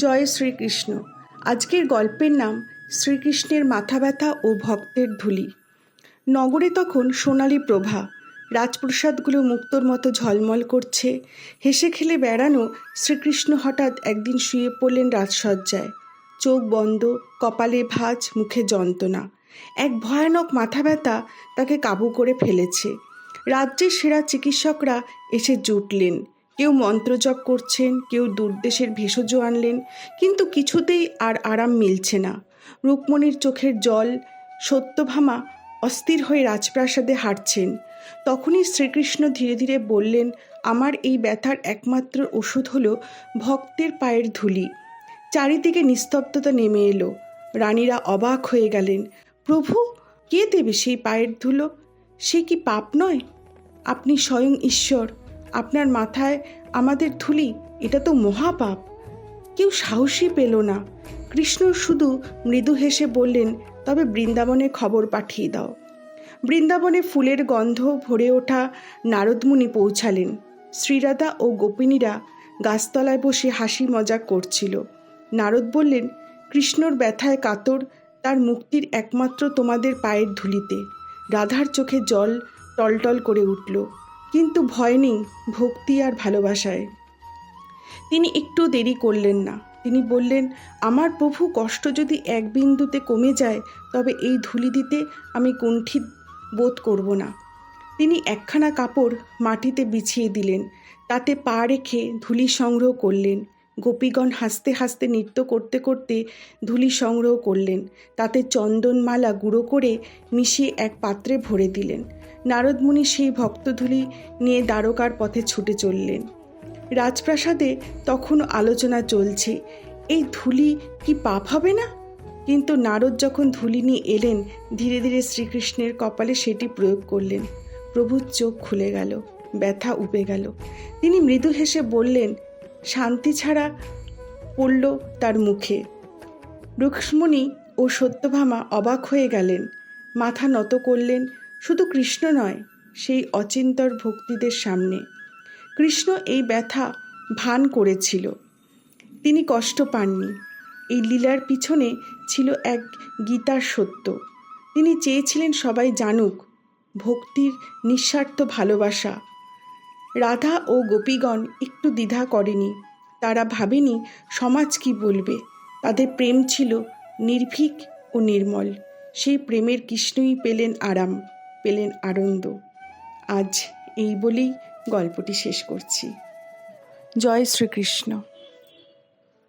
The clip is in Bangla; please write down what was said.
জয় শ্রীকৃষ্ণ। আজকের গল্পের নাম শ্রীকৃষ্ণের মাথা ব্যথা ও ভক্তের ধুলি। নগরে তখন সোনালি প্রভা, রাজপ্রসাদগুলো মুক্তোর মতো ঝলমল করছে। হেসে খেলে বেড়ানো শ্রীকৃষ্ণ হঠাৎ একদিন শুয়ে পড়লেন রাজসজ্জায়। চোখ বন্ধ, কপালে ভাঁজ, মুখে যন্ত্রণা। এক ভয়ানক মাথা ব্যথা তাকে কাবু করে ফেলেছে। রাজ্যের সেরা চিকিৎসকরা এসে জুটলেন। কেউ মন্ত্রজপ করছেন, কেউ দূরদেশের ভেষজ আনলেন, কিন্তু কিছুতেই আর আরাম মিলছে না। রুক্মণীর চোখের জল, সত্যভামা অস্থির হয়ে রাজপ্রাসাদে হাঁটছেন। তখনই শ্রীকৃষ্ণ ধীরে ধীরে বললেন, আমার এই ব্যথার একমাত্র ওষুধ হলো ভক্তের পায়ের ধুলি। চারিদিকে নিস্তব্ধতা নেমে এলো। রানীরা অবাক হয়ে গেলেন। প্রভু, কে দেবে সেই পায়ের ধুলো? সে কি পাপ নয়? আপনি স্বয়ং ঈশ্বর, আপনার মাথায় আমাদের ধুলি, এটা তো মহাপাপ। কেউ সাহসই পেল না। কৃষ্ণ শুধু মৃদু হেসে বললেন, তবে বৃন্দাবনে খবর পাঠিয়ে দাও। বৃন্দাবনে ফুলের গন্ধ ভরে ওঠা নারদমুনি পৌঁছালেন। শ্রীরাধা ও গোপিনীরা গাছতলায় বসে হাসি মজা করছিল। নারদ বললেন, কৃষ্ণর ব্যথায় কাতর, তার মুক্তির একমাত্র তোমাদের পায়ের ধুলিতে। রাধার চোখে জল টলটল করে উঠল, কিন্তু ভয় নেই ভক্তি আর ভালোবাসায়। তিনি একটু দেরি করলেন না। তিনি বললেন, আমার প্রভু কষ্ট যদি এক বিন্দুতে কমে যায়, তবে এই ধুলি দিতে আমি কুণ্ঠিত বোধ করব না। তিনি একখানা কাপড় মাটিতে বিছিয়ে দিলেন, তাতে পা রেখে ধুলি সংগ্রহ করলেন। গোপীগণ হাসতে হাসতে নৃত্য করতে করতে ধুলি সংগ্রহ করলেন। তাতে চন্দনমালা গুঁড়ো করে মিশিয়ে এক পাত্রে ভরে দিলেন। নারদমুনি সেই ভক্তধুলি নিয়ে দ্বারকার পথে ছুটে চললেন। রাজপ্রাসাদে তখনও আলোচনা চলছে, এই ধুলি কি পাপ হবে না? কিন্তু নারদ যখন ধুলি নিয়ে এলেন, ধীরে ধীরে শ্রীকৃষ্ণের কপালে সেটি প্রয়োগ করলেন। প্রভুর চোখ খুলে গেল, ব্যথা উপে গেল। তিনি মৃদু হেসে বললেন, শান্তি ছাড়া পড়ল তার মুখে। রুক্মণী ও সত্যভামা অবাক হয়ে গেলেন, মাথা নত করলেন, শুধু কৃষ্ণ নয়, সেই অচিন্তর ভক্তিদের সামনে। কৃষ্ণ এই ব্যথা ভান করেছিল, তিনি কষ্ট পাননি। এই লীলার পিছনে ছিল এক গীতার সত্য। তিনি চেয়েছিলেন সবাই জানুক ভক্তির নিঃস্বার্থ ভালোবাসা। রাধা ও গোপীগণ একটু দ্বিধা করেনি। তারা ভাবেনি সমাজ কি বলবে। তাদের প্রেম ছিল নির্ভীক ও নির্মল। সেই প্রেমের কৃষ্ণই পেলেন আরাম, পেলেন আনন্দ। আজ এই বলেই গল্পটি শেষ করছি। জয় শ্রীকৃষ্ণ।